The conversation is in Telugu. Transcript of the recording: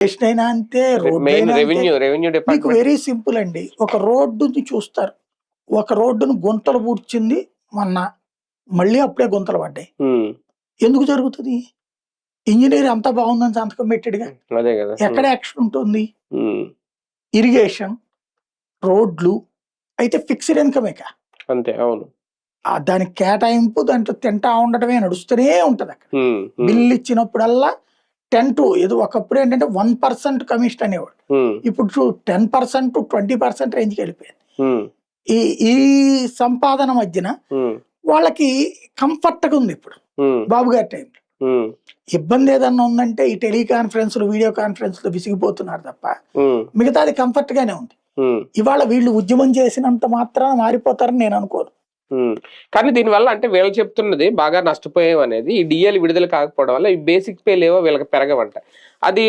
స్టేషన్ అయినా అంతే, రోడ్డు మెయిన్ అయినా అంతే. రెవెన్యూ మీకు డిపార్ట్మెంట్. వెరీ సింపుల్ అండి. ఒక రోడ్డుని చూస్తారు, ఒక రోడ్డును గుంతలు పూడ్చింది మొన్న, మళ్ళీ అప్పుడే గుంతలు పడ్డాయి. ఎందుకు జరుగుతుంది? ఇంజనీర్ అంత బాగుందని సంతకం పెట్టాడుగా, అదే కదా. ఎక్కడ యాక్షన్ ఉంటుంది? ఇరిగేషన్, రోడ్లు అయితే ఫిక్స్డ్ ఇన్కమేక అంతే. అవును. దానికి కేటాయింపు, దాంట్లో తింటా ఉండటమే నడుస్తూనే ఉంటది. అక్కడ బిల్లు ఇచ్చినప్పుడల్లా 10 to ఏదో ఒకప్పుడు ఏంటంటే 1% కమిషన్ అనేవాడు, ఇప్పుడు 10% to 20% రేంజ్కి వెళ్ళిపోయింది. ఈ సంపాదన మధ్యన వాళ్ళకి కంఫర్ట్ గా ఉంది. ఇప్పుడు బాబు గారి టైంలో ఇబ్బంది ఏదన్నా ఉందంటే ఈ టెలికాన్ఫరెన్స్లు, వీడియో కాన్ఫరెన్స్లు విసిగిపోతున్నారు తప్ప మిగతాది కంఫర్ట్ గానే ఉంది. ఇవాళ వీళ్ళు ఉద్యమం చేసినంత మాత్రాన మారిపోతారని నేను అనుకోను. కానీ దీనివల్ల అంటే వీళ్ళు చెప్తున్నది బాగా నష్టపోయాం అనేది, ఈ డిఏలు విడుదల కాకపోవడం వల్ల ఈ బేసిక్ పే లేవో వీళ్ళకి పెరగవంట. అది